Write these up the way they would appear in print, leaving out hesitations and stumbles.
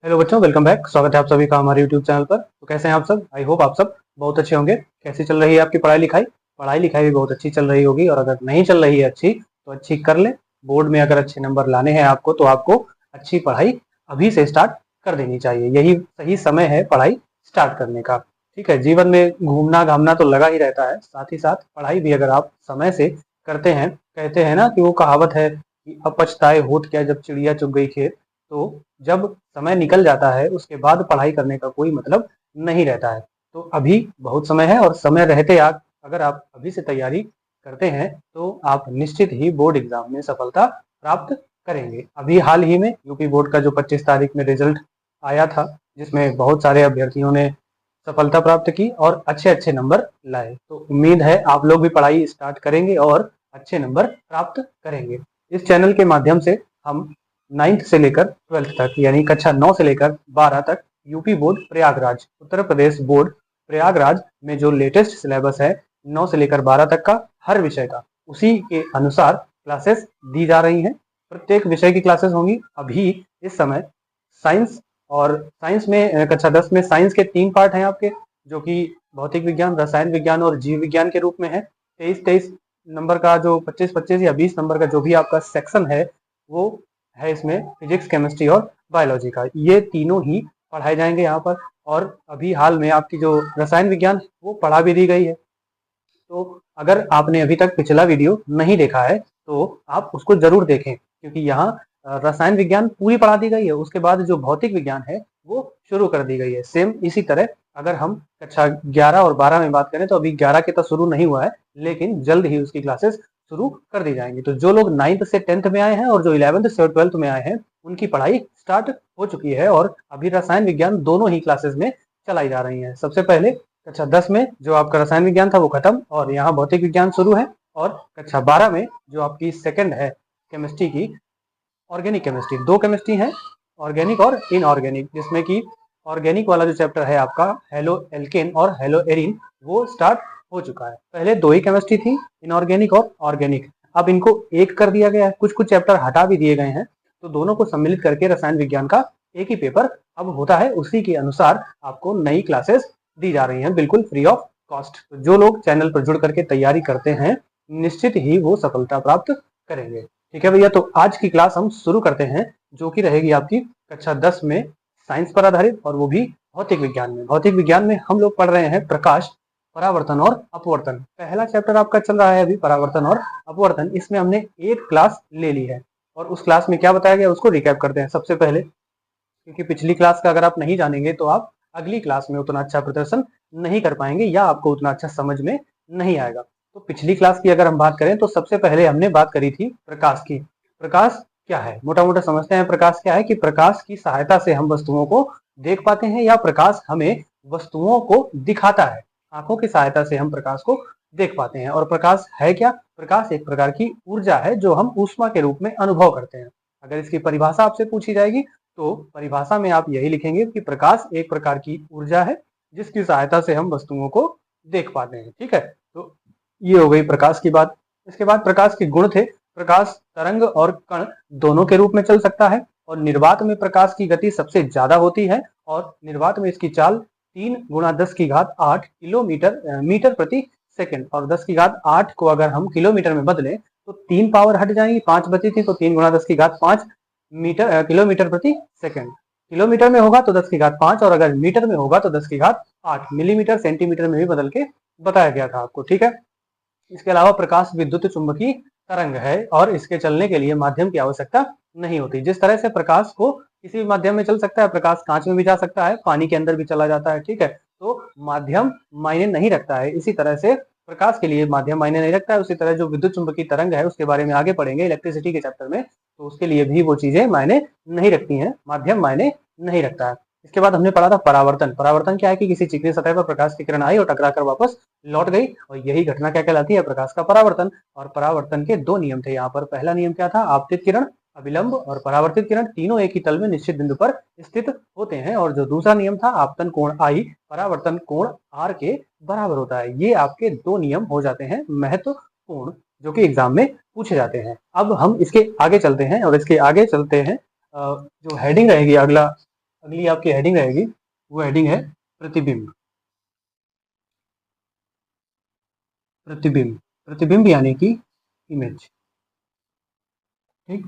Hello बच्चों, welcome back. स्वागत है आप सभी का हमारे यूट्यूब चैनल पर। तो कैसे हैं आप सब? आई होप आप सब बहुत अच्छे होंगे। कैसी चल रही है आपकी पढ़ाई लिखाई? पढ़ाई लिखाई भी बहुत अच्छी चल रही होगी, और अगर नहीं चल रही है अच्छी तो अच्छी कर लें। बोर्ड में अगर अच्छे नंबर लाने हैं आपको तो आपको अच्छी पढ़ाई अभी से स्टार्ट कर देनी चाहिए। यही सही समय है पढ़ाई स्टार्ट करने का। ठीक है, जीवन में घूमना घामना तो लगा ही रहता है, साथ ही साथ पढ़ाई भी अगर आप समय से करते हैं। कहते हैं ना कि वो कहावत है कि अब पछताए होत क्या जब चिड़िया चुग गई खेत। तो जब समय निकल जाता है उसके बाद पढ़ाई करने का कोई मतलब नहीं रहता है। तो अभी बहुत समय है, और समय रहते आप अगर आप अभी से तैयारी करते हैं तो आप निश्चित ही बोर्ड एग्जाम में सफलता प्राप्त करेंगे। अभी हाल ही में यूपी बोर्ड का जो 25 तारीख में रिजल्ट आया था, जिसमें बहुत सारे अभ्यर्थियों ने सफलता प्राप्त की और अच्छे अच्छे नंबर लाए। तो उम्मीद है आप लोग भी पढ़ाई स्टार्ट करेंगे और अच्छे नंबर प्राप्त करेंगे। इस चैनल के माध्यम से हम 9th से लेकर 12th तक, यानी कक्षा 9 से लेकर 12 तक UP board Prayagraj, Uttar Pradesh board Prayagraj में जो लेटेस्ट सिलेबस है 9 से लेकर 12 तक का, हर विषय का, उसी के अनुसार क्लासेस दी जा रही हैं। प्रत्येक विषय की क्लासेस होंगी। अभी इस समय साइंस, और साइंस में कक्षा 10 में साइंस के 3 पार्ट हैं आपके, जो कि भौतिक विज्ञान, रसायन विज्ञान और जीव विज्ञान के रूप में है। 23-23 नंबर का जो 25-25 या 20 नंबर का जो भी आपका सेक्शन है वो है इसमें फिजिक्स, केमिस्ट्री और बायोलॉजी का। ये तीनों ही पढ़ाए जाएंगे यहाँ पर। और अभी हाल में आपकी जो रसायन विज्ञान वो पढ़ा भी दी गई है। तो अगर आपने अभी तक पिछला वीडियो नहीं देखा है तो आप उसको जरूर देखें, क्योंकि यहाँ रसायन विज्ञान पूरी पढ़ा दी गई है। उसके बाद जो भौतिक विज्ञान है वो शुरू कर दी गई है। सेम इसी तरह अगर हम कक्षा 11 और 12 में बात करें तो अभी 11 के तो शुरू नहीं हुआ है, लेकिन जल्द ही उसकी क्लासेस शुरू कर दी जाएंगी। तो जो लोग 9th से 10th में आए हैं और जो 11th से 12th में आए हैं उनकी पढ़ाई स्टार्ट हो चुकी है, और अभी रसायन विज्ञान दोनों ही क्लासेस में चलाई जा रही है। सबसे पहले कक्षा 10 में जो आपका रसायन विज्ञान था वो खत्म, और यहाँ भौतिक विज्ञान शुरू है। और कक्षा 12 में जो आपकी सेकंड है केमिस्ट्री की, ऑर्गेनिक केमिस्ट्री, 2 केमिस्ट्री है, ऑर्गेनिक और इनऑर्गेनिक, जिसमें कि ऑर्गेनिक वाला जो चैप्टर है आपका हेलो एल्केन और हेलो एरिन, वो स्टार्ट हो चुका है। पहले 2 ही केमिस्ट्री थी, इनऑर्गेनिक और ऑर्गेनिक। अब इनको एक कर दिया गया है, कुछ कुछ चैप्टर हटा भी दिए गए हैं। तो दोनों को सम्मिलित करके रसायन विज्ञान का एक ही पेपर अब होता है। उसी के अनुसार आपको नई क्लासेस दी जा रही हैं, बिल्कुल फ्री ऑफ कॉस्ट। तो जो लोग चैनल पर जुड़ करके तैयारी करते हैं निश्चित ही वो सफलता प्राप्त करेंगे। ठीक है भैया, तो आज की क्लास हम शुरू करते हैं, जो कि रहेगी आपकी कक्षा 10 में साइंस पर आधारित, और वो भी भौतिक विज्ञान में। भौतिक विज्ञान में हम लोग पढ़ रहे हैं प्रकाश, परावर्तन और अपवर्तन। पहला चैप्टर आपका चल रहा है अभी परावर्तन और अपवर्तन। इसमें हमने एक क्लास ले ली है, और उस क्लास में क्या बताया गया उसको रिकैप करते हैं सबसे पहले, क्योंकि पिछली क्लास का अगर आप नहीं जानेंगे तो आप अगली क्लास में उतना अच्छा प्रदर्शन नहीं कर पाएंगे, या आपको उतना अच्छा समझ में नहीं आएगा। तो पिछली क्लास की अगर हम बात करें तो सबसे पहले हमने बात करी थी प्रकाश की। प्रकाश क्या है, मोटा मोटा समझते हैं। प्रकाश क्या है कि प्रकाश की सहायता से हम वस्तुओं को देख पाते हैं, या प्रकाश हमें वस्तुओं को दिखाता है। आंखों की सहायता से हम प्रकाश को देख पाते हैं। और प्रकाश है क्या? प्रकाश एक प्रकार की ऊर्जा है जो हम ऊष्मा के रूप में अनुभव करते हैं। अगर इसकी परिभाषा आपसे पूछी जाएगी तो परिभाषा में आप यही लिखेंगे कि प्रकाश एक प्रकार की ऊर्जा है जिसकी सहायता से हम वस्तुओं को देख पाते हैं। ठीक है, तो ये हो गई प्रकाश की बात। इसके बाद प्रकाश के गुण थे। प्रकाश तरंग और कण दोनों के रूप में चल सकता है, और निर्वात में प्रकाश की गति सबसे ज्यादा होती है, और निर्वात में इसकी चाल 3 × 10⁸ किलोमीटर मीटर प्रति सेकंड। और 10⁸ को अगर हम किलोमीटर में बदलें तो 3 पावर हट जाएंगी, 5 बची थी, तो 3 × 10⁵ किलोमीटर प्रति सेकंड। किलोमीटर में होगा तो 10⁵ और अगर मीटर में होगा तो 10⁸, मिलीमीटर सेंटीमीटर में भी बदल के बताया गया था आपको। ठीक है, इसके अलावा प्रकाश विद्युत चुंबकीय तरंग है, और इसके चलने के लिए माध्यम की आवश्यकता नहीं होती। जिस तरह से प्रकाश को किसी भी माध्यम में चल सकता है, प्रकाश कांच में भी जा सकता है, पानी के अंदर भी चला जाता है। ठीक है, तो माध्यम मायने नहीं रखता है। इसी तरह से प्रकाश के लिए माध्यम मायने नहीं रखता है। उसी तरह जो विद्युत चुंबकीय तरंग है उसके बारे में आगे पढ़ेंगे इलेक्ट्रिसिटी के चैप्टर में, तो उसके लिए भी वो चीजें मायने नहीं रखती हैं, माध्यम मायने नहीं रखता है। इसके बाद हमने पढ़ा था परावर्तन। परावर्तन क्या है कि किसी चिकनी सतह पर प्रकाश की किरण आई और टकराकर वापस लौट गई, और यही घटना क्या कहलाती है? प्रकाश का परावर्तन। और परावर्तन के 2 नियम थे यहाँ पर। पहला नियम क्या था? आपतित किरण, अभिलंब और परावर्तित किरण तीनों एक ही तल में निश्चित बिंदु पर स्थित होते हैं। और जो दूसरा नियम था आपतन कोण I परावर्तन कोण R के बराबर होता है। ये आपके 2 नियम हो जाते हैं महत्वपूर्ण, जो कि एग्जाम में पूछे जाते हैं। अब हम इसके आगे चलते हैं, और इसके आगे चलते हैं जो हेडिंग रहेगी अगला अगली आपकी हेडिंग रहेगी, वो हेडिंग है प्रतिबिंब। प्रतिबिंब, प्रतिबिंब यानी कि इमेज। ठीक,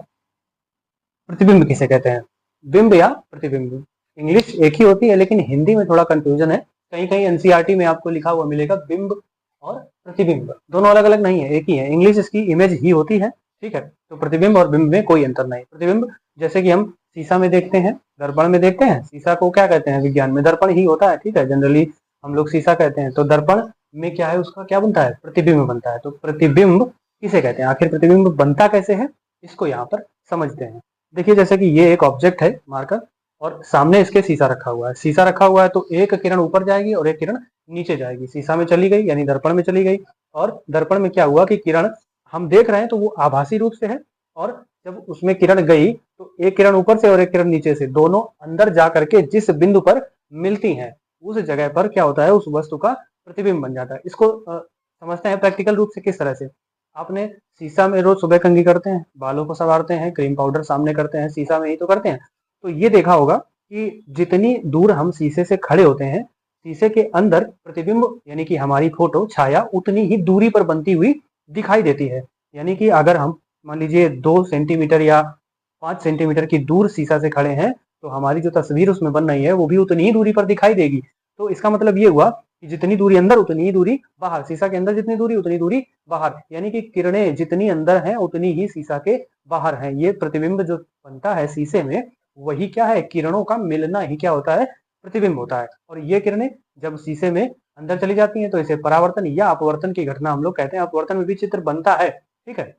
प्रतिबिंब किसे कहते हैं? बिंब या प्रतिबिंब, इंग्लिश एक ही होती है लेकिन हिंदी में थोड़ा कंफ्यूजन है। कहीं कहीं एनसीईआरटी में आपको लिखा हुआ मिलेगा बिंब और प्रतिबिंब, दोनों अलग अलग नहीं है, एक ही है। इंग्लिश इसकी इमेज ही होती है। ठीक है, तो प्रतिबिंब और बिंब में कोई अंतर नहीं। प्रतिबिंब जैसे कि हम शीशा में देखते हैं, दर्पण में देखते हैं, शीशा को क्या कहते हैं विज्ञान में? दर्पण ही होता है। ठीक है, जनरली हम लोग शीशा कहते हैं। तो दर्पण में क्या है, उसका क्या बनता है? प्रतिबिंब बनता है। तो प्रतिबिंब किसे कहते हैं? आखिर प्रतिबिंब बनता कैसे है, इसको यहाँ पर समझते हैं। देखिए, जैसे कि ये एक ऑब्जेक्ट है मार्कर, और सामने इसके शीशा रखा हुआ है। शीशा रखा हुआ है तो एक किरण ऊपर जाएगी और एक किरण नीचे जाएगी। शीशा में चली गई यानी दर्पण में चली गई, और दर्पण में क्या हुआ कि किरण हम देख रहे हैं तो वो आभासी रूप से है, और जब उसमें किरण गई तो एक किरण ऊपर से और एक किरण नीचे से, दोनों अंदर जा करके जिस बिंदु पर मिलती हैं उस जगह पर क्या होता है, उस वस्तु का प्रतिबिंब बन जाता है। इसको समझते हैं प्रैक्टिकल रूप से किस तरह से। आपने शीशा में रोज सुबह कंघी करते हैं, बालों को संवारते हैं, क्रीम पाउडर सामने करते हैं, शीशा में ही तो करते हैं। तो ये देखा होगा कि जितनी दूर हम शीशे से खड़े होते हैं, शीशे के अंदर प्रतिबिंब यानी कि हमारी फोटो छाया उतनी ही दूरी पर बनती हुई दिखाई देती है। यानी कि अगर हम मान लीजिए 2 सेंटीमीटर या 5 सेंटीमीटर की दूर शीशा से खड़े हैं, तो हमारी जो तस्वीर उसमें बन रही है वो भी उतनी ही दूरी पर दिखाई देगी। तो इसका मतलब ये हुआ कि जितनी दूरी अंदर उतनी ही दूरी बाहर, शीशा के अंदर जितनी दूरी उतनी दूरी बाहर, यानी कि किरणें जितनी अंदर हैं उतनी ही शीशा के बाहर हैं। ये प्रतिबिंब जो बनता है शीशे में, वही क्या है, किरणों का मिलना ही क्या होता है, प्रतिबिंब होता है। और ये किरणें जब शीशे में अंदर चली जाती हैं तो इसे परावर्तन या अपवर्तन की घटना हम लोग कहते हैं। अपवर्तन में भी चित्र बनता है, ठीक है,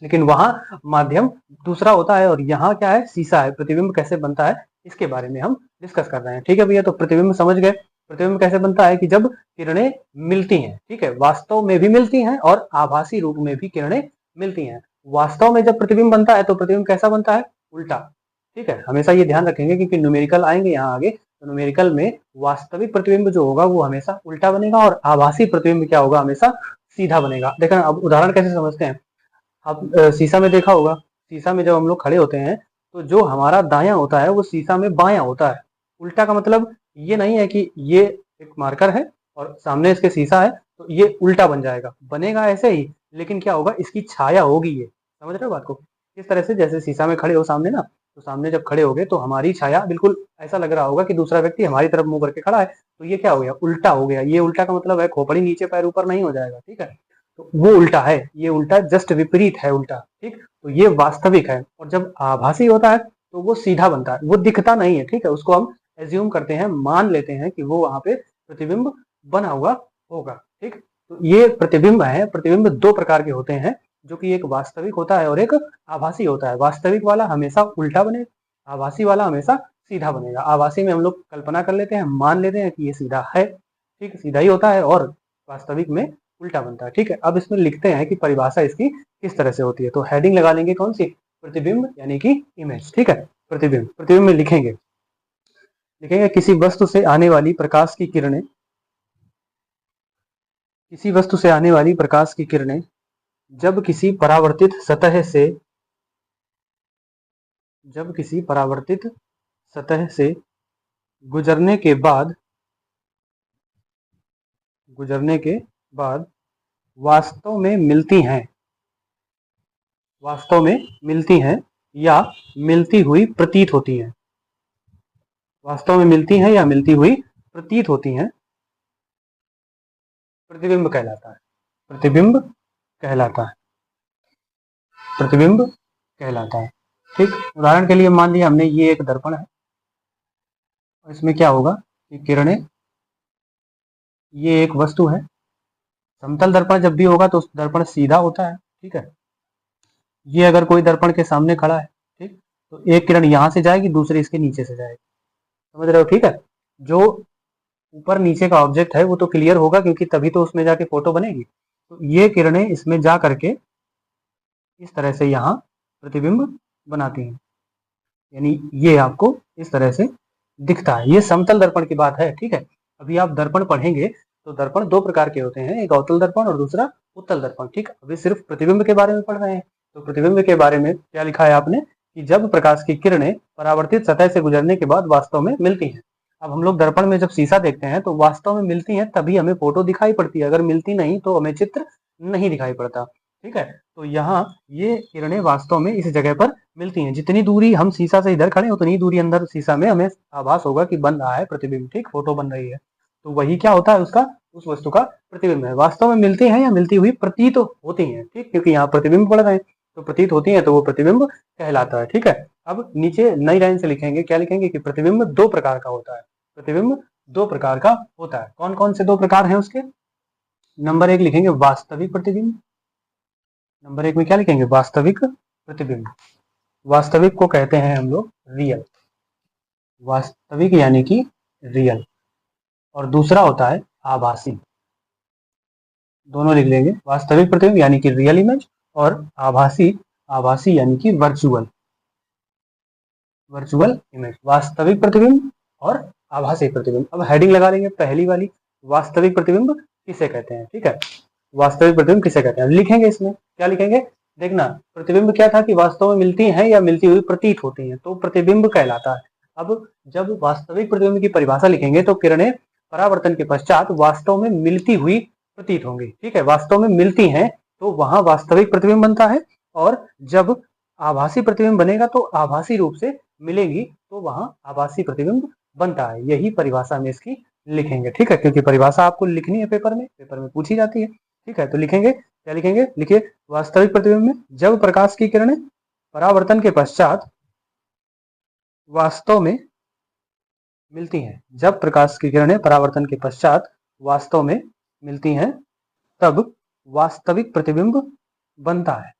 लेकिन वहां माध्यम दूसरा होता है, और यहाँ क्या है, शीशा है। प्रतिबिंब कैसे बनता है इसके बारे में हम डिस्कस कर रहे हैं। ठीक है भैया, तो प्रतिबिंब समझ गए। प्रतिबिंब कैसे बनता है कि जब किरणें मिलती हैं, ठीक है, वास्तव में भी मिलती हैं और आभासी रूप में भी किरणें मिलती हैं। वास्तव में जब प्रतिबिंब बनता है तो प्रतिबिंब कैसा बनता है, उल्टा। ठीक है, हमेशा ये ध्यान रखेंगे क्योंकि न्यूमेरिकल आएंगे यहाँ आगे, तो न्यूमेरिकल में वास्तविक प्रतिबिंब जो होगा वो हमेशा उल्टा बनेगा, और आभासी प्रतिबिंब क्या होगा, हमेशा सीधा बनेगा। देखना, अब उदाहरण कैसे समझते हैं। आप शीशा में देखा होगा, शीशा में जब हम लोग खड़े होते हैं तो जो हमारा दायां होता है वो शीशा में बायां होता है। उल्टा का मतलब ये नहीं है कि ये एक मार्कर है और सामने इसके शीशा है तो ये उल्टा बन जाएगा, बनेगा ऐसे ही, लेकिन क्या होगा, इसकी छाया होगी। ये समझ रहे हो बात को? किस तरह से, जैसे शीशा में खड़े हो सामने ना, तो सामने जब खड़े होगे तो हमारी छाया बिल्कुल ऐसा लग रहा होगा कि दूसरा व्यक्ति हमारी तरफ मुंह करके खड़ा है, तो ये क्या हो गया, उल्टा हो गया। ये उल्टा का मतलब है खोपड़ी नीचे पैर ऊपर नहीं हो जाएगा। ठीक है, तो वो उल्टा है, ये उल्टा जस्ट विपरीत है उल्टा। ठीक, तो ये वास्तविक है। और जब आभासी होता है तो वो सीधा बनता है, वो दिखता नहीं है। ठीक है, उसको हम एज्यूम करते हैं, मान लेते हैं कि वो वहां पे प्रतिबिंब बना हुआ होगा। ठीक, तो ये प्रतिबिंब है। प्रतिबिंब दो प्रकार के होते हैं, जो कि एक वास्तविक होता है और एक आभासी होता है। वास्तविक वाला हमेशा उल्टा बनेगा, आभासी वाला हमेशा सीधा बनेगा। आभासी में हम लोग कल्पना कर लेते हैं, मान लेते हैं कि ये सीधा है, ठीक, सीधा ही होता है, और वास्तविक में उल्टा बनता है। ठीक है, अब इसमें लिखते हैं कि परिभाषा इसकी किस तरह से होती है। तो हेडिंग लगा लेंगे कौन सी, प्रतिबिंब यानी कि इमेज। ठीक है, प्रतिबिंब, प्रतिबिंब में लिखेंगे, लिखेंगे किसी वस्तु से आने वाली प्रकाश की किरणें, किसी वस्तु से आने वाली प्रकाश की किरणें जब किसी परावर्तित सतह से, जब किसी परावर्तित सतह से गुजरने के बाद, गुजरने के बाद वास्तव में मिलती हैं, वास्तव में मिलती हैं या मिलती हुई प्रतीत होती हैं, वास्तव में मिलती हैं या मिलती हुई प्रतीत होती हैं, प्रतिबिंब कहलाता है। प्रतिबिंब कहलाता है, प्रतिबिंब कहलाता है। ठीक, उदाहरण के लिए मान लिया हमने ये एक दर्पण है, और इसमें क्या होगा कि किरणें, ये एक वस्तु है। समतल दर्पण जब भी होगा तो दर्पण सीधा होता है। ठीक है, ये अगर कोई दर्पण के सामने खड़ा है, ठीक, तो एक किरण यहां से जाएगी, दूसरी इसके नीचे से जाएगी। समझ रहे हो? ठीक है, जो ऊपर नीचे का ऑब्जेक्ट है वो तो क्लियर होगा क्योंकि तभी तो उसमें जाके फोटो बनेगी। तो ये किरणें इसमें जा करके इस तरह से यहाँ प्रतिबिंब बनाती हैं, यानी ये आपको इस तरह से दिखता है। ये समतल दर्पण की बात है। ठीक है, अभी आप दर्पण पढ़ेंगे तो दर्पण दो प्रकार के होते हैं, एक अवतल दर्पण और दूसरा उत्तल दर्पण। ठीक, अभी सिर्फ प्रतिबिंब के बारे में पढ़ रहे हैं, तो प्रतिबिंब के बारे में क्या लिखा है आपने, कि जब प्रकाश की किरणें परावर्तित सतह से गुजरने के बाद वास्तव में मिलती हैं। अब हम लोग दर्पण में जब शीशा देखते हैं तो वास्तव में मिलती हैं तभी हमें फोटो दिखाई पड़ती है, अगर मिलती नहीं तो हमें चित्र नहीं दिखाई पड़ता। ठीक है, तो यहाँ ये किरणें वास्तव में इस जगह पर मिलती हैं। जितनी दूरी हम शीशा से इधर खड़े हैं उतनी दूरी अंदर शीशा में हमें आभास होगा कि बन रहा है प्रतिबिंब, ठीक, फोटो बन रही है। तो वही क्या होता है उसका, उस वस्तु का प्रतिबिंब है। वास्तव में मिलती हैं या मिलती हुई प्रतीत होती हैं, ठीक, क्योंकि यहाँ प्रतिबिंब पड़ रहे हैं तो प्रतीत होती हैं तो वो प्रतिबिंब कहलाता है। ठीक है, अब नीचे नई लाइन से लिखेंगे, क्या लिखेंगे कि प्रतिबिंब दो प्रकार का होता है। प्रतिबिंब दो प्रकार का होता है। कौन कौन से दो प्रकार हैं उसके? नंबर एक लिखेंगे वास्तविक प्रतिबिंब। नंबर एक में क्या लिखेंगे? वास्तविक प्रतिबिंब। वास्तविक को कहते हैं हम लोग रियल, वास्तविक यानी कि रियल। और दूसरा होता है आभासी। दोनों लिख लेंगे, वास्तविक प्रतिबिंब यानी कि रियल इमेज और आभासी, आभासी यानी कि वर्चुअल, वर्चुअल इमेज। वास्तविक प्रतिबिंब और आभासी प्रतिबिंब। अब हेडिंग लगा लेंगे पहली वाली, वास्तविक प्रतिबिंब किसे कहते हैं। ठीक है, वास्तविक प्रतिबिंब किसे कहते हैं, लिखेंगे इसमें क्या लिखेंगे, देखना प्रतिबिंब क्या था कि वास्तव में मिलती हैं या मिलती हुई प्रतीत होती हैं तो प्रतिबिंब कहलाता है। अब जब वास्तविक प्रतिबिंब की परिभाषा लिखेंगे तो किरणें परावर्तन के पश्चात वास्तव में मिलती हुई प्रतीत होंगी। ठीक है, वास्तव में मिलती हैं तो वहां वास्तविक प्रतिबिंब बनता है, और जब आभासी प्रतिबिंब बनेगा तो आभासी रूप से मिलेगी तो वहां आभासी प्रतिबिंब बनता है। यही परिभाषा में इसकी लिखेंगे। ठीक है, क्योंकि परिभाषा आपको लिखनी है पेपर में पूछी जाती है। ठीक है, तो लिखेंगे, क्या लिखेंगे, लिखिए वास्तविक प्रतिबिंब में जब प्रकाश की किरणें परावर्तन के पश्चात वास्तव में मिलती हैं, जब प्रकाश की किरणें परावर्तन के पश्चात वास्तव में मिलती हैं तब वास्तविक प्रतिबिंब बनता है,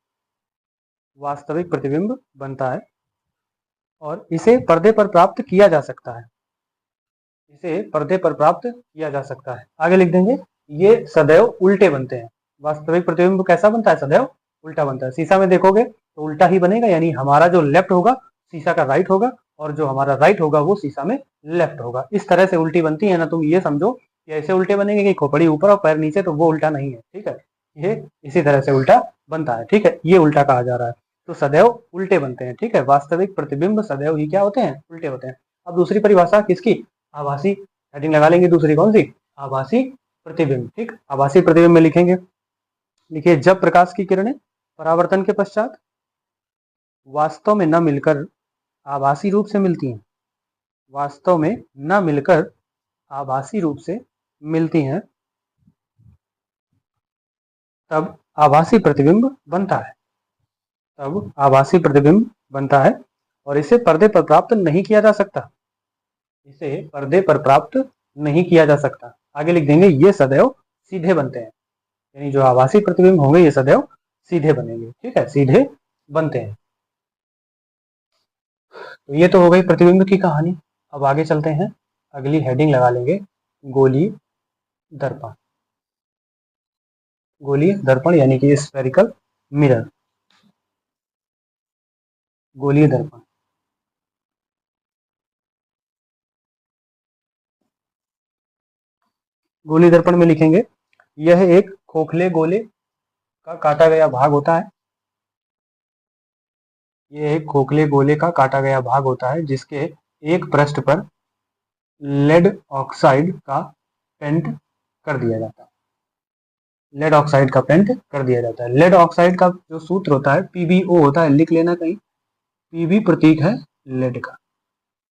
वास्तविक प्रतिबिंब बनता है। और इसे पर्दे पर प्राप्त किया जा सकता है, इसे पर्दे पर प्राप्त किया जा सकता है। आगे लिख देंगे, ये सदैव उल्टे बनते हैं। वास्तविक प्रतिबिंब कैसा बनता है? सदैव उल्टा बनता है। शीशा में देखोगे तो उल्टा ही बनेगा, यानी हमारा जो लेफ्ट होगा शीशा का राइट होगा, और जो हमारा राइट होगा वो शीशा में लेफ्ट होगा। इस तरह से उल्टी बनती है ना, तुम ये समझो कि ऐसे उल्टे बनेंगे कि खोपड़ी ऊपर और पैर नीचे, तो वो उल्टा नहीं है। ठीक है, ये इसी तरह से उल्टा बनता है। ठीक है, ये उल्टा कहा जा रहा है, तो सदैव उल्टे बनते हैं। ठीक है, वास्तविक प्रतिबिंब सदैव ही क्या होते हैं? उल्टे होते हैं। अब दूसरी परिभाषा किसकी? आभासी। हेडिंग लगा लेंगे दूसरी, कौन सी? आभासी प्रतिबिंब। ठीक, आभासी प्रतिबिंब में लिखेंगे, लिखिए जब प्रकाश की किरणें परावर्तन के पश्चात वास्तव में न मिलकर आभासी रूप से मिलती हैं, वास्तव में न मिलकर आभासी रूप से मिलती हैं तब आभासी प्रतिबिंब बनता है, तब आभासी प्रतिबिंब बनता है। और इसे पर्दे पर प्राप्त नहीं किया जा सकता, इसे पर्दे पर प्राप्त नहीं किया जा सकता। आगे लिख देंगे, ये सदैव सीधे बनते हैं, यानी जो आभासी प्रतिबिंब होंगे ये सदैव सीधे बनेंगे। ठीक है, सीधे बनते हैं। तो ये तो हो गई प्रतिबिंब की कहानी। अब आगे चलते हैं, अगली हेडिंग लगा लेंगे गोलीय दर्पण। गोलीय दर्पण यानी कि स्फेरिकल मिरर, गोलीय दर्पण। गोलीय दर्पण में लिखेंगे, यह एक खोखले गोले का काटा गया भाग होता है, यह एक खोखले गोले का काटा गया भाग होता है जिसके एक पृष्ठ पर लेड ऑक्साइड का पेंट कर दिया जाता है, लेड ऑक्साइड का पेंट कर दिया जाता है। लेड ऑक्साइड का जो सूत्र होता है PbO होता है, लिख लेना कहीं, Pb प्रतीक है लेड का।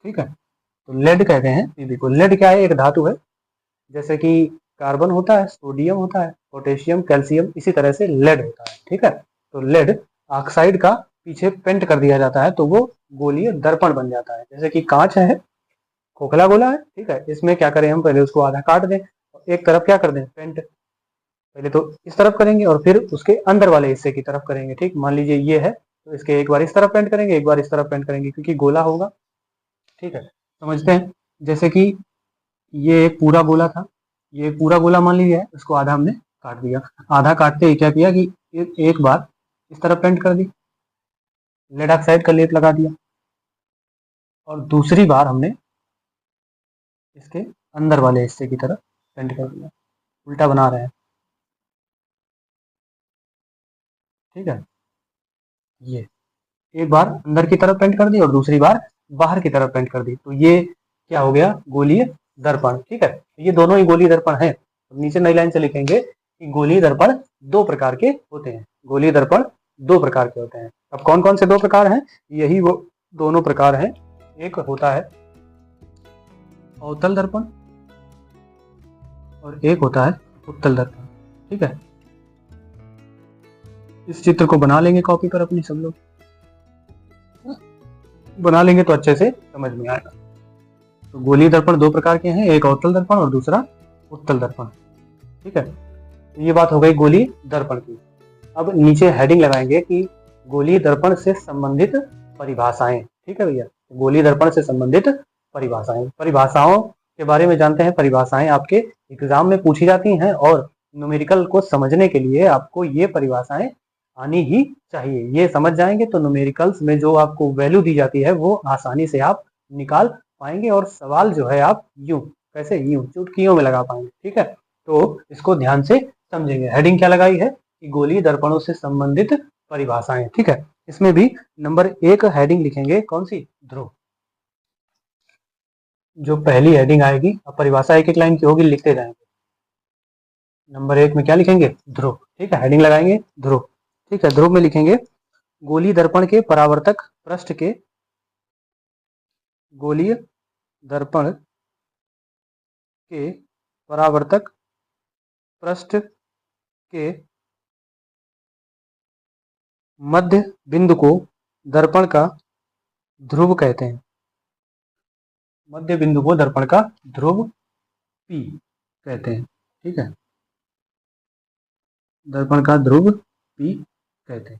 ठीक है, तो लेड कहते हैं Pb को। लेड क्या है? एक धातु है, जैसे कि कार्बन होता है, सोडियम होता है, पोटेशियम, कैल्शियम, इसी तरह से लेड होता है। ठीक है, तो लेड ऑक्साइड का पीछे पेंट कर दिया जाता है तो वो गोलीय दर्पण बन जाता है। जैसे कि कांच है, खोखला गोला है, ठीक है, इसमें क्या करें हम, पहले उसको आधा काट दें, एक तरफ क्या कर दें, पेंट। पहले तो इस तरफ करेंगे और फिर उसके अंदर वाले हिस्से की तरफ करेंगे। ठीक, मान लीजिए ये है तो इसके एक बार इस तरफ पेंट करेंगे, एक बार इस तरफ पेंट करेंगे, क्योंकि गोला होगा। ठीक है, समझते हैं। जैसे कि ये एक पूरा गोला था, ये पूरा गोला मान लीजिए, इसको आधा हमने काट दिया। आधा काटते ही क्या किया कि एक बार इस तरफ पेंट कर दी, लेड ऑक्साइड का लेप लगा दिया, और दूसरी बार हमने इसके अंदर वाले हिस्से की तरफ पेंट कर दिया। उल्टा बना रहे हैं। ठीक है, ये एक बार अंदर की तरफ पेंट कर दी और दूसरी बार बाहर की तरफ पेंट कर दी, तो ये क्या हो गया, गोलीय दर्पण। ठीक है, ये दोनों ही गोलीय दर्पण है। तो नीचे नई लाइन से लिखेंगे कि गोलीय दर्पण दो प्रकार के होते हैं। गोलीय दर्पण दो प्रकार के होते हैं। अब कौन कौन से दो प्रकार हैं, यही वो दोनों प्रकार हैं। एक होता है अवतल दर्पण और एक होता है उत्तल दर्पण। ठीक है, इस चित्र को बना लेंगे कॉपी पर अपनी, सब लोग बना लेंगे तो अच्छे से समझ में आएगा। तो गोलीय दर्पण दो प्रकार के हैं, एक अवतल दर्पण और दूसरा उत्तल दर्पण। ठीक है, तो ये बात हो गई गोलीय दर्पण की। अब नीचे हेडिंग लगाएंगे कि गोलीय दर्पण से संबंधित परिभाषाएं। ठीक है भैया, गोलीय दर्पण से संबंधित परिभाषाएं, परिभाषाओं के बारे में जानते हैं। परिभाषाएं आपके एग्जाम में पूछी जाती हैं और न्यूमेरिकल को समझने के लिए आपको ये परिभाषाएं आनी ही चाहिए। ये समझ जाएंगे तो न्यूमेरिकल्स में जो आपको वैल्यू दी जाती है वो आसानी से आप निकाल पाएंगे और सवाल जो है आप यूं कैसे यूं चुटकियों में लगा पाएंगे। ठीक है, तो इसको ध्यान से समझेंगे। हेडिंग क्या लगाई है कि गोलीय दर्पणों से संबंधित परिभाषाएं। ठीक है, इसमें भी नंबर 1 हेडिंग लिखेंगे, कौन सी, ध्रुव। जो पहली हेडिंग आएगी, अब परिभाषा एक एक लाइन की होगी, लिखते जाएंगे। नंबर 1 में क्या लिखेंगे, ध्रुव। ठीक है, हेडिंग लगाएंगे ध्रुव। ठीक है, ध्रुव में लिखेंगे गोलीय दर्पण के परावर्तक पृष्ठ के, गोलीय दर्पण के परावर्तक पृष्ठ के मध्य बिंदु को दर्पण का ध्रुव कहते हैं। मध्य बिंदु को दर्पण का ध्रुव P कहते हैं। ठीक है, दर्पण का ध्रुव P कहते हैं।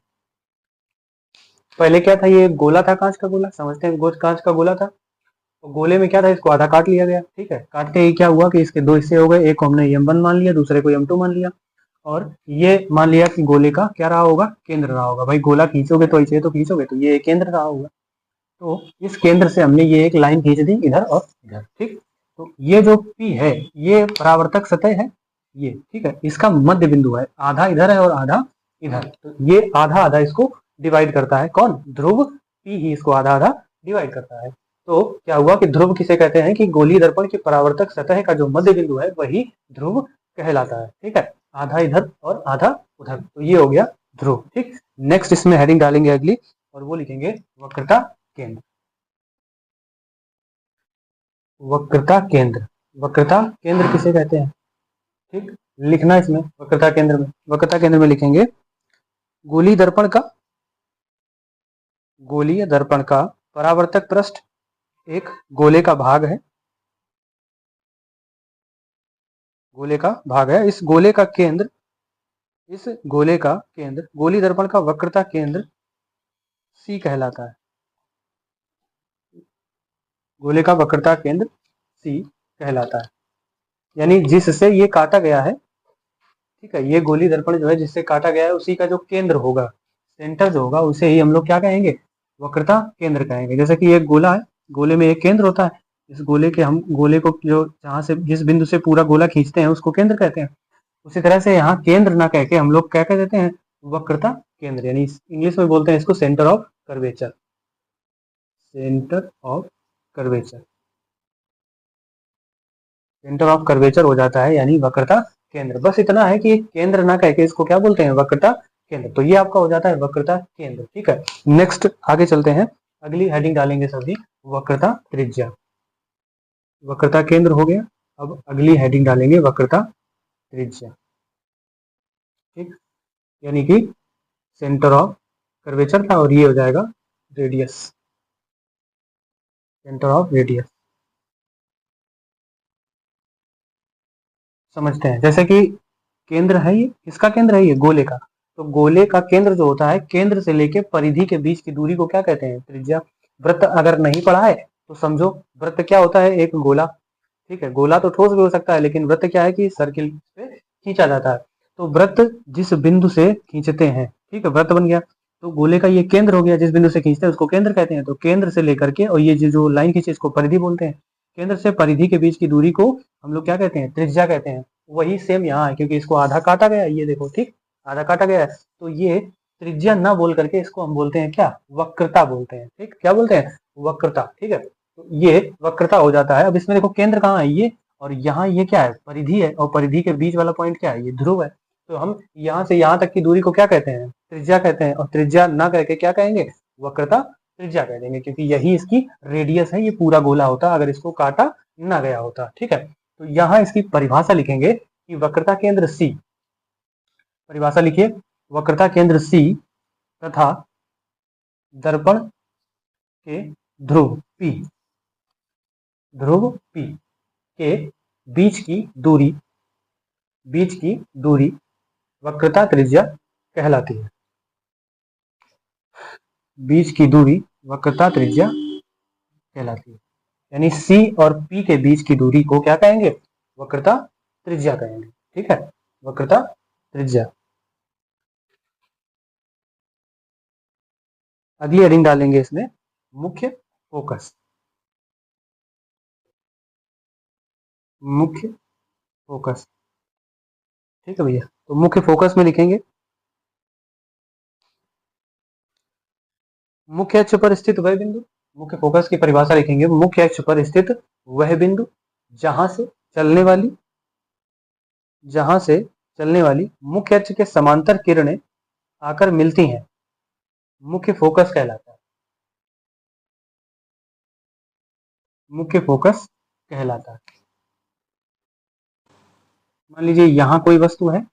पहले क्या था, ये गोला था, कांच का गोला, समझते हैं, कांच का गोला था। तो गोले में क्या था, इसको आधा काट लिया गया। ठीक है, काटते ही क्या हुआ कि इसके दो हिस्से हो गए, एक को हमने M1 मान लिया, दूसरे को M2 मान लिया, और ये मान लिया कि गोले का क्या रहा होगा, केंद्र रहा होगा। भाई गोला खींचोगे तो ऐसे तो खींचोगे, तो ये केंद्र रहा होगा। तो इस केंद्र से हमने ये एक लाइन खींच दी इधर और इधर। ठीक, तो ये जो P है ये परावर्तक सतह है ये। ठीक है, इसका मध्य बिंदु है, आधा इधर है और आधा इधर, तो ये आधा आधा इसको डिवाइड करता है। कौन, ध्रुव P ही इसको आधा आधा डिवाइड करता है। तो क्या हुआ कि ध्रुव किसे कहते हैं कि गोलीय दर्पण की परावर्तक सतह का जो मध्य बिंदु है वही ध्रुव कहलाता है। ठीक है, आधा इधर और आधा उधर, तो ये हो गया ध्रुव। ठीक, नेक्स्ट इसमें हेडिंग डालेंगे अगली, और वो लिखेंगे वक्रता केंद्र। वक्रता केंद्र, वक्रता केंद्र किसे कहते हैं। ठीक, लिखना इसमें वक्रता केंद्र में, वक्रता केंद्र में लिखेंगे गोलीय दर्पण का, गोलीय दर्पण का परावर्तक पृष्ठ एक गोले का भाग है, गोले का भाग है। इस गोले का केंद्र, इस गोले का केंद्र, गोलीय दर्पण का वक्रता केंद्र C कहलाता है। गोले का वक्रता केंद्र C कहलाता है, यानी जिससे ये काटा गया है। ठीक है, ये गोलीय दर्पण जो है जिससे काटा गया है उसी का जो केंद्र होगा, सेंटर जो होगा, उसे ही हम लोग क्या कहेंगे, वक्रता केंद्र कहेंगे। जैसे कि एक गोला है, गोले में एक केंद्र होता है, इस गोले के हम गोले को जो जहाँ से जिस बिंदु से पूरा गोला खींचते हैं उसको केंद्र कहते हैं। उसी तरह से यहाँ केंद्र ना कह के हम लोग क्या कह देते हैं, वक्रता केंद्र, यानी इंग्लिश में बोलते हैं इसको centre of curvature, centre of curvature, centre of curvature हो जाता है, यानी वक्रता केंद्र। बस इतना है कि केंद्र ना कह के इसको क्या बोलते हैं, वक्रता केंद्र। तो ये आपका हो जाता है वक्रता केंद्र। ठीक है, नेक्स्ट आगे चलते हैं, अगली हेडिंग डालेंगे सभी वक्रता त्रिज्या। वक्रता केंद्र हो गया, अब अगली हेडिंग डालेंगे वक्रता त्रिज्या। ठीक, यानी कि सेंटर ऑफ कर्वेचर था और ये हो जाएगा रेडियस, सेंटर ऑफ रेडियस। समझते हैं, जैसे कि केंद्र है, ये किसका केंद्र है, ये गोले का। तो गोले का केंद्र जो होता है, केंद्र से लेके परिधि के बीच की दूरी को क्या कहते हैं, त्रिज्या। वृत्त अगर नहीं पढ़ा है तो समझो, वृत्त क्या होता है, एक गोला। ठीक है, गोला तो ठोस भी हो सकता है, लेकिन वृत्त क्या है कि सर्किल पे खींचा जाता है। तो वृत्त जिस बिंदु से खींचते हैं, ठीक है, वृत्त बन गया, तो गोले का ये केंद्र हो गया, जिस बिंदु से खींचते हैं उसको केंद्र कहते हैं। तो केंद्र से लेकर के, और ये जो लाइन खींचे इसको परिधि बोलते हैं। केंद्र से परिधि के बीच की दूरी को हम लोग क्या कहते हैं, त्रिज्या कहते हैं। वही सेम यहाँ है, क्योंकि इसको आधा काटा गया है, ये देखो, ठीक, आधा काटा गया है। तो ये त्रिज्या ना बोल करके इसको हम बोलते हैं क्या, वक्रता बोलते हैं। ठीक, क्या बोलते हैं, वक्रता। ठीक है, तो ये वक्रता हो जाता है। अब इसमें देखो केंद्र कहाँ है, ये, और यहाँ ये क्या है, परिधि है, और परिधि के बीच वाला पॉइंट क्या है, ये ध्रुव है। तो हम यहाँ से यहाँ तक की दूरी को क्या कहते हैं, त्रिज्या कहते हैं, और त्रिज्या ना कह के क्या कहेंगे, वक्रता त्रिज्या कह देंगे, क्योंकि यही इसकी रेडियस है, ये पूरा गोला होता अगर इसको काटा ना गया होता। ठीक है, तो यहाँ इसकी परिभाषा लिखेंगे कि वक्रता केंद्र सी, परिभाषा लिखिए, वक्रता केंद्र सी तथा दर्पण के ध्रुव P, ध्रुव P के बीच की दूरी, बीच की दूरी वक्रता त्रिज्या कहलाती है। बीच की दूरी वक्रता त्रिज्या कहलाती है, यानी C और P के बीच की दूरी को क्या कहेंगे, वक्रता त्रिज्या कहेंगे। ठीक है, वक्रता त्रिज्या। अगली हेडिंग डालेंगे इसमें, मुख्य फोकस, मुख्य फोकस। ठीक है भैया, तो मुख्य फोकस में लिखेंगे, मुख्य अक्ष पर स्थित वह बिंदु, मुख्य फोकस की परिभाषा लिखेंगे, मुख्य अक्ष पर स्थित वह बिंदु जहां से चलने वाली, जहां से चलने वाली मुख्य अक्ष के समांतर किरणें आकर मिलती हैं, मुख्य फोकस कहलाता है, मुख्य फोकस कहलाता है। मान लीजिए यहाँ कोई वस्तु है,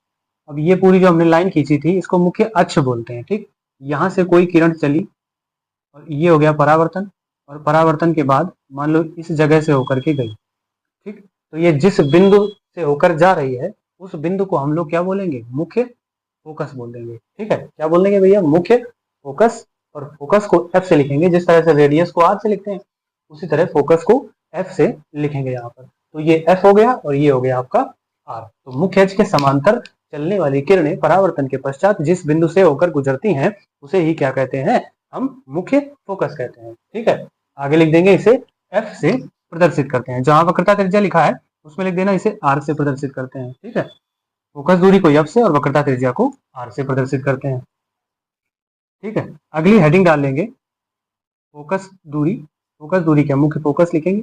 अब ये पूरी जो हमने लाइन खींची थी इसको मुख्य अक्ष बोलते हैं। ठीक, यहाँ से कोई किरण चली और ये हो गया परावर्तन, और परावर्तन के बाद मान लो इस जगह से होकर के गई। ठीक, तो ये जिस बिंदु से होकर जा रही है उस बिंदु को हम लोग क्या बोलेंगे, मुख्य फोकस बोल देंगे। ठीक है, क्या बोल देंगे भैया, मुख्य फोकस। और फोकस को एफ से लिखेंगे, जिस तरह से रेडियस को आर से लिखते हैं उसी तरह फोकस को एफ से लिखेंगे यहाँ पर। तो ये एफ हो गया और ये हो गया आपका आर। तो मुख्य अक्ष के समांतर चलने वाली किरणें परावर्तन के पश्चात जिस बिंदु से होकर गुजरती हैं उसे ही क्या कहते हैं, हम मुख्य फोकस कहते हैं। ठीक है, आगे लिख देंगे इसे एफ से प्रदर्शित करते हैं, जहां वक्रता त्रिज्या लिखा है उसमें लिख देना इसे आर से प्रदर्शित करते हैं। ठीक है, फोकस दूरी को एफ से और वक्रता त्रिज्या को आर से प्रदर्शित करते हैं। ठीक है, अगली हेडिंग डाल लेंगे, फोकस दूरी, फोकस दूरी क्या, मुख्य फोकस लिखेंगे,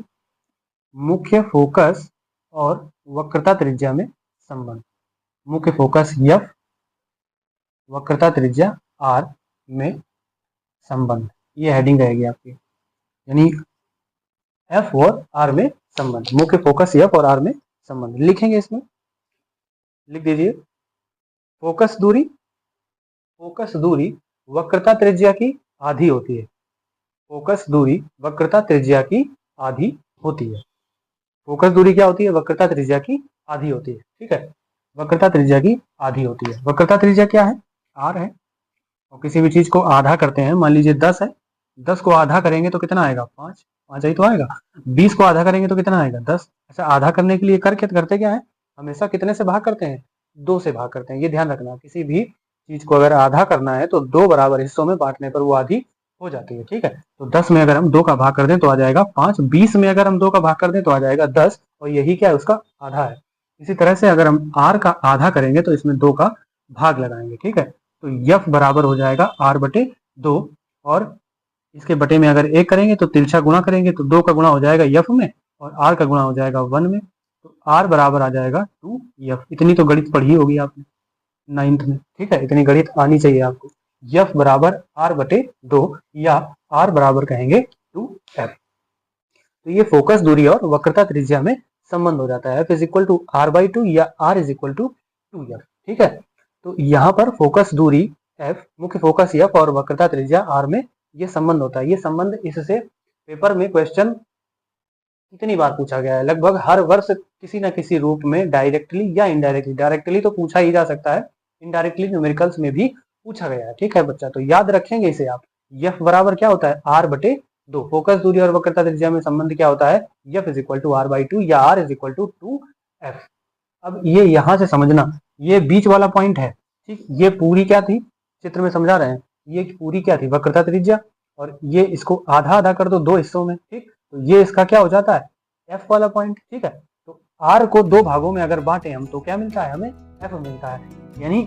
मुख्य फोकस और वक्रता त्रिज्या में संबंध, मुख्य फोकस एफ, वक्रता त्रिज्या आर में संबंध, ये हेडिंग रहेगी आपकी, यानी एफ और आर में संबंध, मुख्य फोकस एफ और आर में संबंध लिखेंगे। इसमें लिख दीजिए, फोकस दूरी, फोकस दूरी वक्रता त्रिज्या की आधी होती है, फोकस दूरी वक्रता त्रिज्या की आधी होती है। फोकस दूरी क्या होती है, वक्रता त्रिज्या की आधी होती है। ठीक है, वक्रता त्रिज्या की आधी होती है। वक्रता त्रिज्या क्या है, आर है, और किसी भी चीज को आधा करते हैं, मान लीजिए 10 है, 10 को आधा करेंगे तो कितना आएगा, 5, 5 ही तो आएगा। 20 को आधा करेंगे तो कितना आएगा, 10। अच्छा, आधा करने के लिए करते क्या है, हमेशा कितने से भाग करते हैं, 2 से भाग करते हैं। ये ध्यान रखना, किसी भी चीज को अगर आधा करना है तो 2 बराबर हिस्सों में बांटने पर वो आधी हो जाती है। ठीक है, तो 10 में अगर हम 2 का भाग कर दें तो आ जाएगा 5, 20 में अगर हम 2 का भाग कर दें तो आ जाएगा 10, और यही क्या है, उसका आधा है। इसी तरह से अगर हम आर का आधा करेंगे तो इसमें 2 का भाग लगाएंगे। ठीक है, तो यफ बराबर हो जाएगा आर बटे 2, और इसके बटे में अगर 1 करेंगे तो तिरछा गुणा करेंगे तो 2 का गुणा हो जाएगा यफ में और आर का गुणा हो जाएगा 1 में, तो आर बराबर आ जाएगा 2 यफ। इतनी तो गणित पढ़ी होगी आपने 9th में। ठीक है, इतनी गणित आनी चाहिए आपको। यफ बराबर आर बटे 2 या आर बराबर कहेंगे 2f। तो ये फोकस दूरी और वक्रता त्रिज्या में संबंध हो जाता है, F is equal to R by 2 या are is equal to 2f। ठीक है, तो यहाँ पर फोकस दूरी एफ, मुख्य फोकस एफ और वक्रता त्रिज्या आर में ये संबंध होता है। ये संबंध इससे पेपर में क्वेश्चन कितनी बार पूछा गया है, लगभग हर वर्ष किसी न किसी रूप में, डायरेक्टली या इनडायरेक्टली, डायरेक्टली तो पूछा ही जा सकता है, इनडायरेक्टली न्यूमेरिकल्स में भी पूछा गया है। ठीक है बच्चा, तो याद रखेंगे इसे आप। एफ बराबर क्या होता है, आर बटे 2। फोकस दूरी और वक्रता त्रिज्या में संबंध क्या होता है, F is equal to R by 2 या are is equal to 2f। अब ये यहाँ से समझना, ये बीच वाला पॉइंट है। ठीक, ये पूरी क्या थी, चित्र में समझा रहे हैं, ये पूरी क्या थी, वक्रता त्रिज्या, और ये इसको आधा आधा कर दो 2 हिस्सों में। ठीक, तो ये इसका क्या हो जाता है, एफ वाला पॉइंट। ठीक है, तो आर को 2 भागों में अगर बांटे हम तो क्या मिलता है, हमें एफ मिलता है। यानी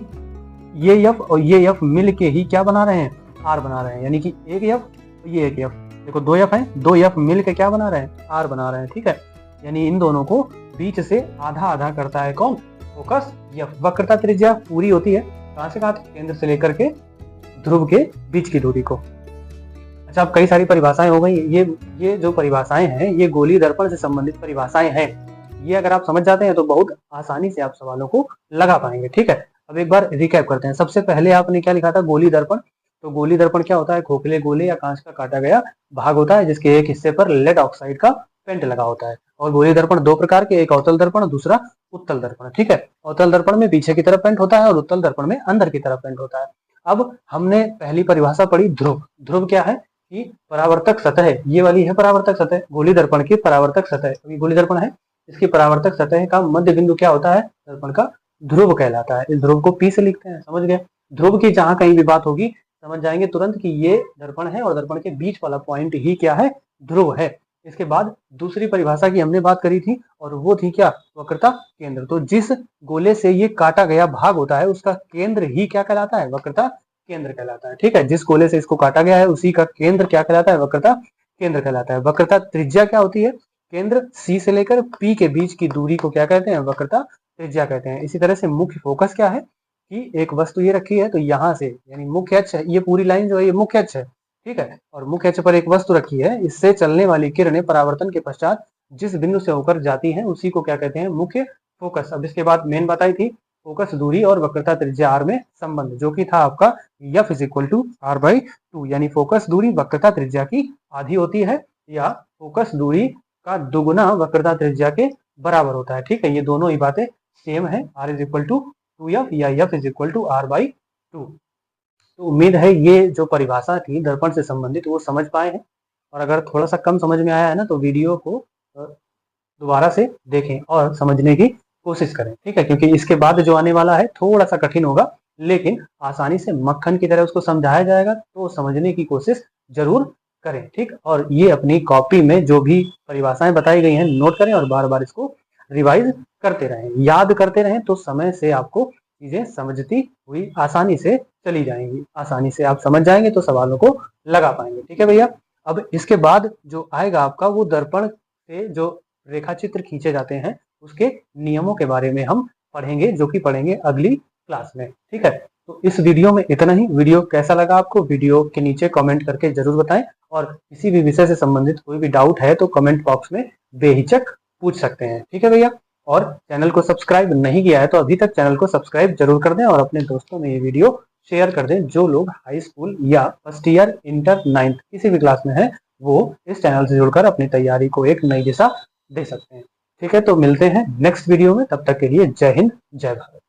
ये एफ और ये एफ मिल के ही क्या बना रहे हैं, आर बना रहे हैं। यानी कि एक एफ ये एक एफ, देखो दो एफ है, दो एफ मिल के क्या बना रहे हैं, आर बना रहे हैं। ठीक है, यानी इन दोनों को बीच से आधा आधा करता है कौन, फोकस एफ। वक्रता त्रिज्या पूरी होती है कहां से कहां तक, केंद्र से लेकर के ध्रुव के बीच की दूरी को। अच्छा, अब कई सारी परिभाषाएं हो गई। ये जो परिभाषाएं हैं ये गोलीय दर्पण से संबंधित परिभाषाएं हैं। ये अगर आप समझ जाते हैं तो बहुत आसानी से आप सवालों को लगा पाएंगे। ठीक है, अब एक बार रिकैप करते हैं। सबसे पहले आपने क्या लिखा था, गोलीय दर्पण। तो गोलीय दर्पण क्या होता है, खोखले गोले या कांच का काटा गया भाग होता है जिसके एक हिस्से पर लेड ऑक्साइड का पेंट लगा होता है। और गोलीय दर्पण दो प्रकार के, एक अवतल दर्पण, दूसरा उत्तल दर्पण। ठीक है, अवतल दर्पण में पीछे की तरफ पेंट होता है और उत्तल दर्पण में अंदर की तरफ पेंट होता है। अब हमने पहली परिभाषा पढ़ी ध्रुव। ध्रुव क्या है कि परावर्तक सतह, ये वाली है परावर्तक सतह, गोलीय दर्पण की परावर्तक सतह। अभी गोलीय दर्पण है, इसकी परावर्तक सतह का मध्य बिंदु क्या होता है, दर्पण का ध्रुव कहलाता है। इस ध्रुव को पी से लिखते हैं, समझ गए। ध्रुव की जहां कहीं भी बात होगी समझ जाएंगे तुरंत कि ये दर्पण है और दर्पण के बीच वाला पॉइंट ही क्या है, ध्रुव है। इसके बाद दूसरी परिभाषा की हमने बात करी थी और वो थी क्या, वक्रता केंद्र। तो जिस गोले से ये काटा गया भाग होता है उसका केंद्र ही क्या कहलाता है, वक्रता केंद्र कहलाता है। ठीक है, जिस गोले से इसको काटा गया है उसी का केंद्र क्या कहलाता है, वक्रता केंद्र कहलाता है। वक्रता त्रिज्या क्या होती है, केंद्र सी से लेकर पी के बीच की दूरी को क्या कहते हैं, वक्रता त्रिज्या कहते हैं। इसी तरह से मुख्य फोकस क्या है कि एक वस्तु ये रखी है तो यहाँ से यानी मुख्य अक्ष है, ये पूरी लाइन जो है ये मुख्य अक्ष है। ठीक है, और मुख्य अक्ष पर एक वस्तु रखी है, इससे चलने वाली किरणें परावर्तन के पश्चात जिस बिंदु से होकर जाती हैं उसी को क्या कहते हैं, मुख्य फोकस। अब इसके बाद मेन बात आई थी फोकस दूरी और वक्रता त्रिज्या आर में संबंध, जो कि था आपका F is equal to R by 2। यानी फोकस दूरी वक्रता त्रिज्या की आधी होती है या फोकस दूरी का दुगुना वक्रता त्रिज्या के बराबर होता है। ठीक है, ये दोनों ही बातें सेम है, are is equal to 2f या f is equal to R by 2। तो उम्मीद है ये जो परिभाषा थी दर्पण से संबंधित वो समझ पाए हैं। और अगर थोड़ा सा कम समझ में आया है ना तो वीडियो को दोबारा से देखें और समझने की कोशिश करें। ठीक है, क्योंकि इसके बाद जो आने वाला है थोड़ा सा कठिन होगा लेकिन आसानी से मक्खन की तरह उसको समझाया जाएगा, तो समझने की कोशिश जरूर करें। ठीक, और ये अपनी कॉपी में जो भी परिभाषाएं बताई गई हैं नोट करें और बार बार इसको रिवाइज करते रहें, याद करते रहें, तो समय से आपको चीजें समझती हुई आसानी से चली जाएंगी। आसानी से आप समझ जाएंगे तो सवालों को लगा पाएंगे। ठीक है भैया, अब इसके बाद जो आएगा आपका वो दर्पण से जो रेखा चित्र खींचे जाते हैं उसके नियमों के बारे में हम पढ़ेंगे, जो कि पढ़ेंगे अगली क्लास में। ठीक है, तो इस वीडियो में इतना ही। वीडियो कैसा लगा आपको, वीडियो के नीचे कमेंट करके जरूर बताएं और किसी भी विषय से संबंधित कोई भी डाउट है तो कमेंट बॉक्स में बेहिचक पूछ सकते हैं। ठीक है भैया, और चैनल को सब्सक्राइब नहीं किया है तो अभी तक चैनल को सब्सक्राइब जरूर कर दें और अपने दोस्तों में ये वीडियो शेयर कर दें। जो लोग हाई स्कूल या फर्स्ट ईयर, इंटर, 9th किसी भी क्लास में है वो इस चैनल से जुड़कर अपनी तैयारी को एक नई दिशा दे सकते हैं। ठीक है, तो मिलते हैं नेक्स्ट वीडियो में, तब तक के लिए जय हिंद, जय भारत।